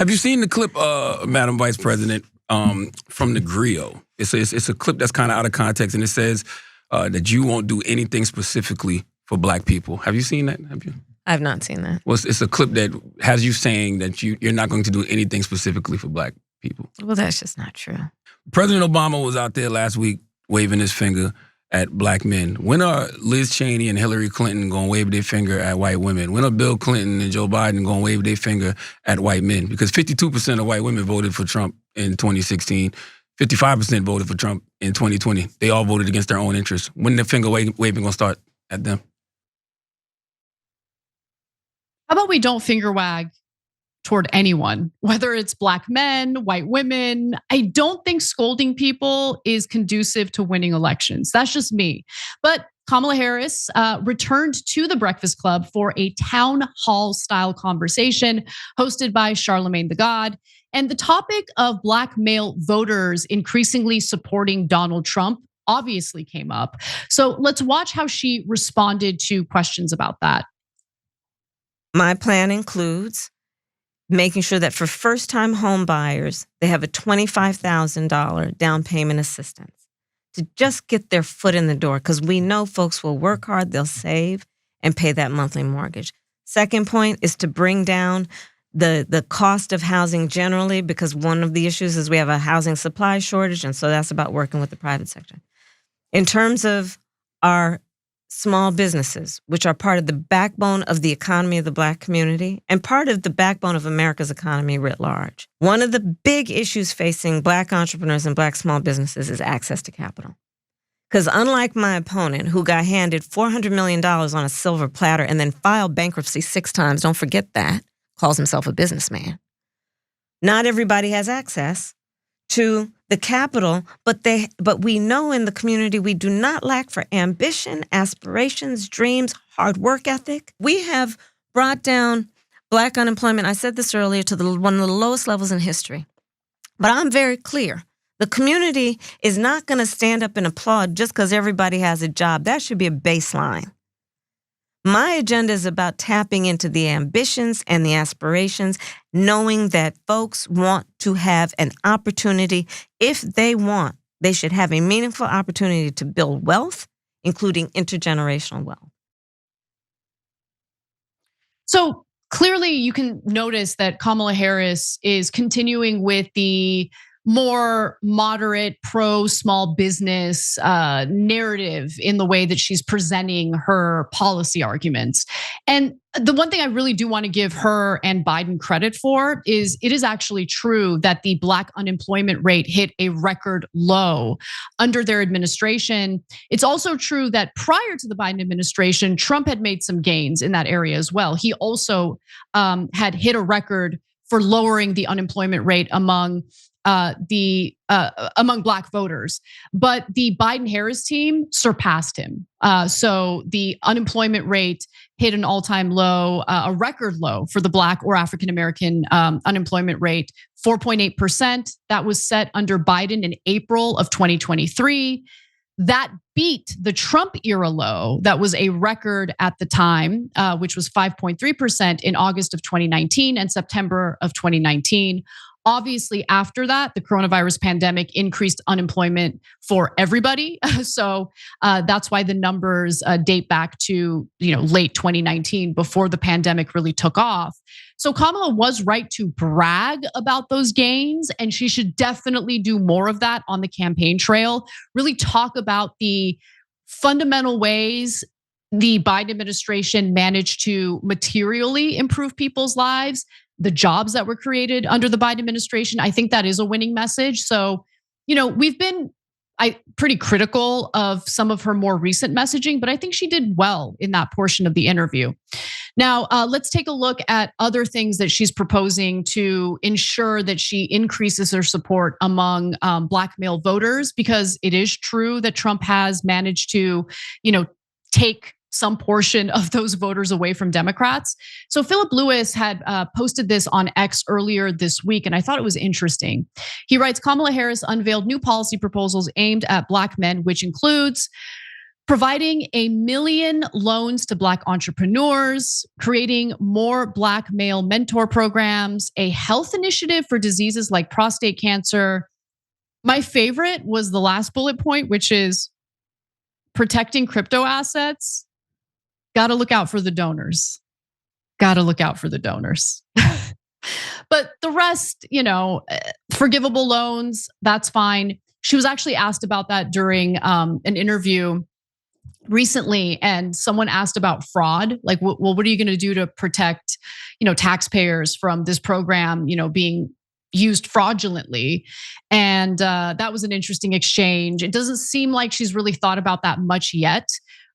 Have you seen the clip, Madam Vice President, from the Griot? It's a clip that's kind of out of context, and it says that you won't do anything specifically for Black people. Have you seen that? Have you? I've not seen that. Well, it's a clip that has you saying that you're not going to do anything specifically for Black people. Well, that's just not true. President Obama was out there last week waving his finger at Black men. When are Liz Cheney and Hillary Clinton going to wave their finger at white women? When are Bill Clinton and Joe Biden going to wave their finger at white men? Because 52% of white women voted for Trump in 2016. 55% voted for Trump in 2020. They all voted against their own interests. When the finger waving going to start at them? How about we don't finger wag toward anyone, whether it's Black men, white women? I don't think scolding people is conducive to winning elections. That's just me. But Kamala Harris returned to the Breakfast Club for a town hall style conversation hosted by Charlamagne the God. And the topic of Black male voters increasingly supporting Donald Trump obviously came up. So let's watch how she responded to questions about that. My plan includes making sure that for first-time home buyers, they have a $25,000 down payment assistance to just get their foot in the door, because we know folks will work hard, they'll save, and pay that monthly mortgage. Second point is to bring down the cost of housing generally, because one of the issues is we have a housing supply shortage, and so that's about working with the private sector. In terms of our small businesses, which are part of the backbone of the economy of the Black community and part of the backbone of America's economy writ large. One of the big issues facing Black entrepreneurs and Black small businesses is access to capital. Because unlike my opponent, who got handed $400 million on a silver platter and then filed bankruptcy 6 times, don't forget that, calls himself a businessman. Not everybody has access to the capital, but we know in the community we do not lack for ambition, aspirations, dreams, hard work ethic. We have brought down Black unemployment, I said this earlier, to one of the lowest levels in history. But I'm very clear. The community is not going to stand up and applaud just because everybody has a job. That should be a baseline. My agenda is about tapping into the ambitions and the aspirations, knowing that folks want to have an opportunity. If they want, they should have a meaningful opportunity to build wealth, including intergenerational wealth. So clearly you can notice that Kamala Harris is continuing with the more moderate pro-small business narrative in the way that she's presenting her policy arguments. And the one thing I really do want to give her and Biden credit for is it is actually true that the Black unemployment rate hit a record low under their administration. It's also true that prior to the Biden administration, Trump had made some gains in that area as well. He also had hit a record for lowering the unemployment rate among Black voters, but the Biden-Harris team surpassed him. So the unemployment rate hit an all-time low, a record low for the Black or African-American unemployment rate, 4.8%. That was set under Biden in April of 2023. That beat the Trump era low that was a record at the time, which was 5.3% in August of 2019 and September of 2019. Obviously, after that, the coronavirus pandemic increased unemployment for everybody. So that's why the numbers date back to late 2019, before the pandemic really took off. So Kamala was right to brag about those gains, and she should definitely do more of that on the campaign trail. Really talk about the fundamental ways the Biden administration managed to materially improve people's lives, the jobs that were created under the Biden administration. I think that is a winning message. So, we've been pretty critical of some of her more recent messaging, but I think she did well in that portion of the interview. Now, let's take a look at other things that she's proposing to ensure that she increases her support among Black male voters, because it is true that Trump has managed to, take some portion of those voters away from Democrats. So Philip Lewis had posted this on X earlier this week, and I thought it was interesting. He writes, Kamala Harris unveiled new policy proposals aimed at Black men, which includes providing 1 million loans to Black entrepreneurs, creating more Black male mentor programs, a health initiative for diseases like prostate cancer. My favorite was the last bullet point, which is protecting crypto assets. Got to look out for the donors. Got to look out for the donors. But the rest, forgivable loans, that's fine. She was actually asked about that during an interview recently, and someone asked about fraud. Like, well, what are you going to do to protect, taxpayers from this program, being used fraudulently? And that was an interesting exchange. It doesn't seem like she's really thought about that much yet,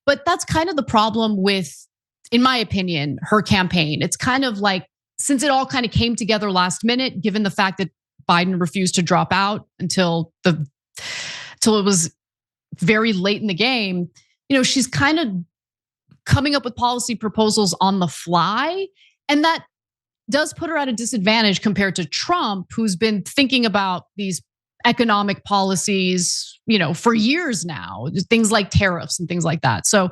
but that's kind of the problem with, in my opinion, her campaign. It's kind of like, since it all kind of came together last minute, given the fact that Biden refused to drop out until it was very late in the game, she's kind of coming up with policy proposals on the fly. And that does put her at a disadvantage compared to Trump, who's been thinking about these economic policies, for years now, things like tariffs and things like that. So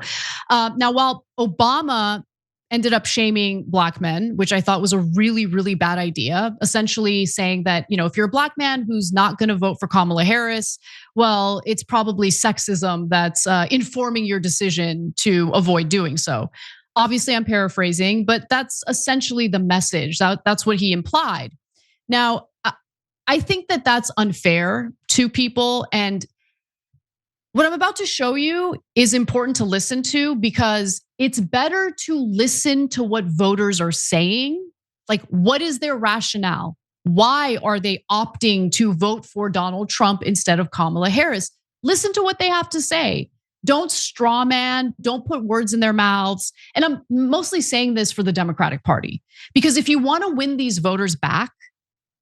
now, while Obama ended up shaming Black men, which I thought was a really, really bad idea, essentially saying that, if you're a Black man who's not going to vote for Kamala Harris, well, it's probably sexism that's informing your decision to avoid doing so. Obviously, I'm paraphrasing, but that's essentially the message. That's what he implied. Now, I think that that's unfair to people. And what I'm about to show you is important to listen to, because it's better to listen to what voters are saying. Like, what is their rationale? Why are they opting to vote for Donald Trump instead of Kamala Harris? Listen to what they have to say. Don't straw man, don't put words in their mouths. And I'm mostly saying this for the Democratic Party, because if you want to win these voters back,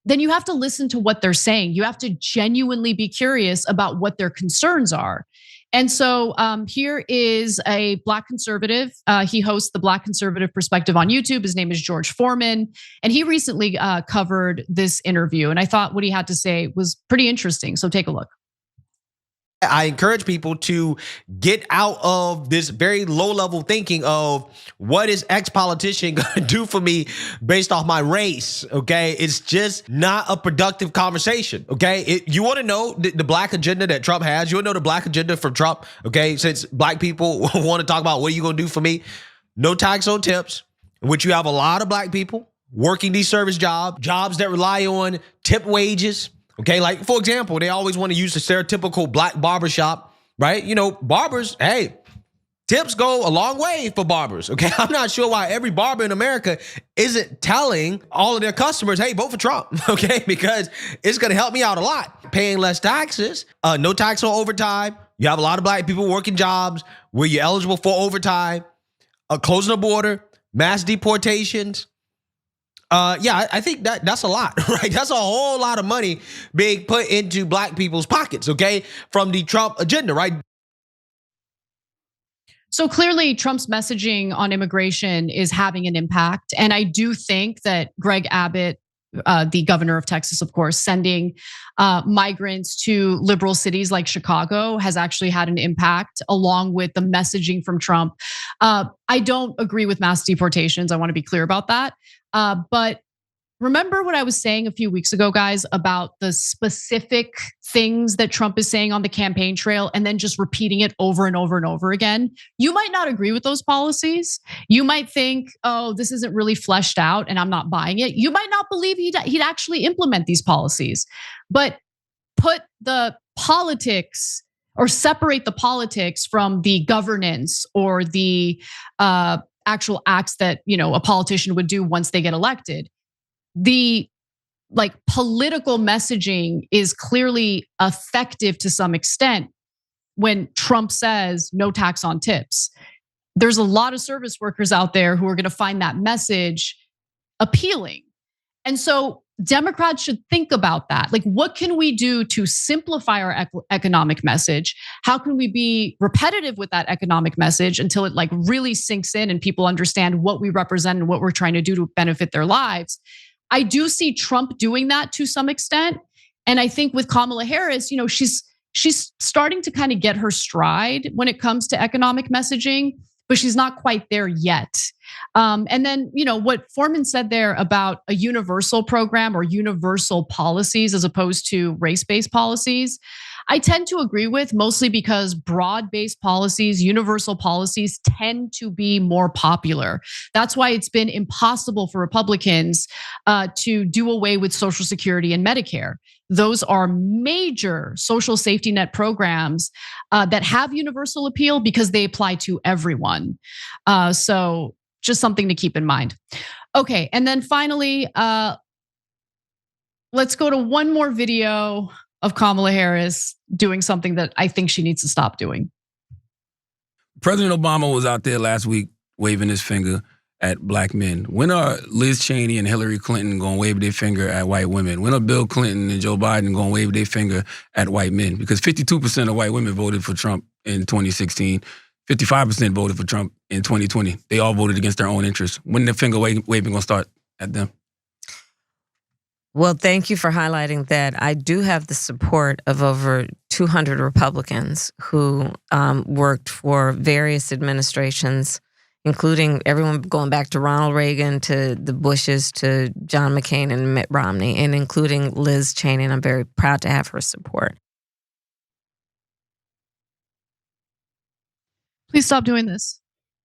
then you have to listen to what they're saying. You have to genuinely be curious about what their concerns are. And so here is a Black conservative. He hosts the Black Conservative Perspective on YouTube. His name is George Foreman. And he recently covered this interview. And I thought what he had to say was pretty interesting. So take a look. I encourage people to get out of this very low level thinking of what is X politician going to do for me based off my race. Okay. It's just not a productive conversation. Okay. You want to know the Black agenda that Trump has. You want to know the Black agenda from Trump. Okay. Since Black people want to talk about what are you going to do for me? No tax on tips, which you have a lot of Black people working these service jobs that rely on tip wages. Okay, like for example, they always want to use the stereotypical Black barbershop, right? Barbers, hey, tips go a long way for barbers, okay? I'm not sure why every barber in America isn't telling all of their customers, hey, vote for Trump, okay? Because it's gonna help me out a lot. Paying less taxes, no tax on overtime. You have a lot of Black people working jobs where you're eligible for overtime, closing the border, mass deportations. I think that's a lot, right? That's a whole lot of money being put into Black people's pockets, okay? From the Trump agenda, right? So clearly Trump's messaging on immigration is having an impact. And I do think that Greg Abbott, the governor of Texas, of course, sending migrants to liberal cities like Chicago has actually had an impact, along with the messaging from Trump. I don't agree with mass deportations. I want to be clear about that. But remember what I was saying a few weeks ago, guys, about the specific things that Trump is saying on the campaign trail and then just repeating it over and over and over again. You might not agree with those policies. You might think, oh, this isn't really fleshed out and I'm not buying it. You might not believe he'd actually implement these policies, but put the politics or separate the politics from the governance or the actual acts that a politician would do once they get elected. The political messaging is clearly effective to some extent when Trump says no tax on tips. There's a lot of service workers out there who are going to find that message appealing. And so Democrats should think about that. Like, what can we do to simplify our economic message? How can we be repetitive with that economic message until it really sinks in and people understand what we represent and what we're trying to do to benefit their lives? I do see Trump doing that to some extent. And I think with Kamala Harris, she's she's starting to kind of get her stride when it comes to economic messaging, but she's not quite there yet. And then, what Foreman said there about a universal program or universal policies as opposed to race-based policies, I tend to agree with, mostly because broad-based policies, universal policies tend to be more popular. That's why it's been impossible for Republicans to do away with Social Security and Medicare. Those are major social safety net programs that have universal appeal because they apply to everyone. So just something to keep in mind. Okay, and then finally, let's go to one more video of Kamala Harris doing something that I think she needs to stop doing. President Obama was out there last week waving his finger at black men. When are Liz Cheney and Hillary Clinton going to wave their finger at white women? When are Bill Clinton and Joe Biden going to wave their finger at white men? Because 52% of white women voted for Trump in 2016. 55% voted for Trump in 2020. They all voted against their own interests. When the finger waving going to start at them? Well, thank you for highlighting that. I do have the support of over 200 Republicans who worked for various administrations, including everyone going back to Ronald Reagan, to the Bushes, to John McCain and Mitt Romney, and including Liz Cheney, and I'm very proud to have her support. Please stop doing this.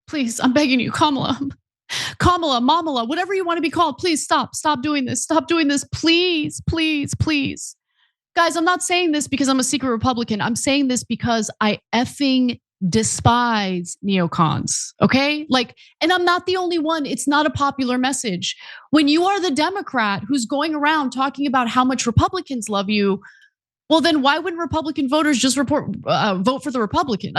Please, I'm begging you, Kamala. Kamala, Mamala, whatever you want to be called, please stop doing this. Stop doing this, please, please, please. Guys, I'm not saying this because I'm a secret Republican. I'm saying this because I effing despise neocons, okay? And I'm not the only one. It's not a popular message. When you are the Democrat who's going around talking about how much Republicans love you, well, then why wouldn't Republican voters just vote for the Republican?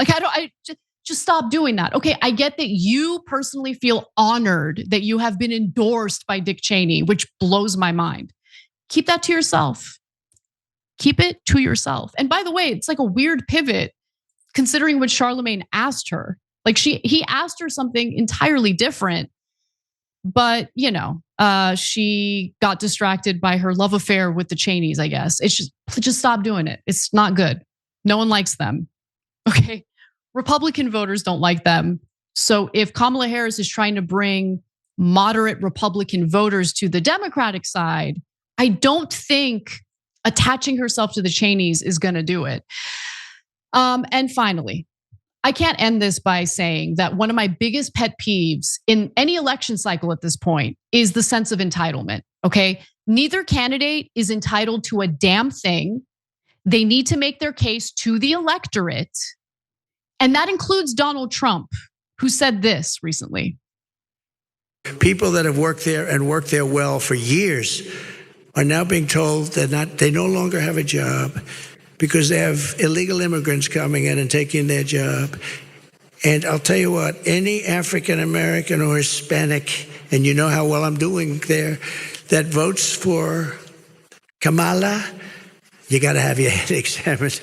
Just stop doing that. Okay, I get that you personally feel honored that you have been endorsed by Dick Cheney, which blows my mind. Keep that to yourself. Keep it to yourself. And by the way, it's like a weird pivot considering what Charlamagne asked her. He asked her something entirely different, but she got distracted by her love affair with the Cheneys, I guess. It's just stop doing it. It's not good. No one likes them. Okay. Republican voters don't like them. So if Kamala Harris is trying to bring moderate Republican voters to the Democratic side, I don't think attaching herself to the Cheneys is going to do it. And finally, I can't end this by saying that one of my biggest pet peeves in any election cycle at this point is the sense of entitlement, okay? Neither candidate is entitled to a damn thing. They need to make their case to the electorate. And that includes Donald Trump, who said this recently. People that have worked there and worked there well for years are now being told they no longer have a job because they have illegal immigrants coming in and taking their job. And I'll tell you what, any African American or Hispanic, and you know how well I'm doing there, that votes for Kamala, you got to have your head examined.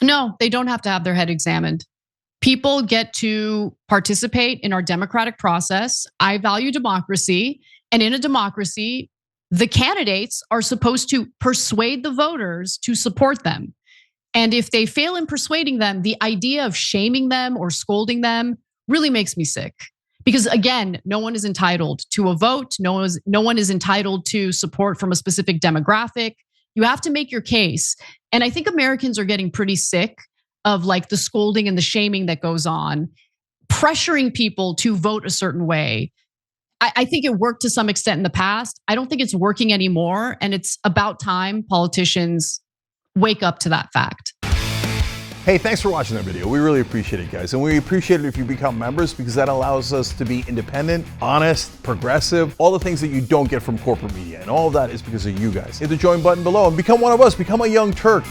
No, they don't have to have their head examined. People get to participate in our democratic process. I value democracy. And in a democracy, the candidates are supposed to persuade the voters to support them. And if they fail in persuading them, the idea of shaming them or scolding them really makes me sick. Because again, no one is entitled to a vote. No one is entitled to support from a specific demographic. You have to make your case. And I think Americans are getting pretty sick of the scolding and the shaming that goes on, pressuring people to vote a certain way. I think it worked to some extent in the past. I don't think it's working anymore. And it's about time politicians wake up to that fact. Hey, thanks for watching that video. We really appreciate it, guys. And we appreciate it if you become members because that allows us to be independent, honest, progressive, all the things that you don't get from corporate media. And all of that is because of you guys. Hit the join button below and become one of us. Become a young Turk.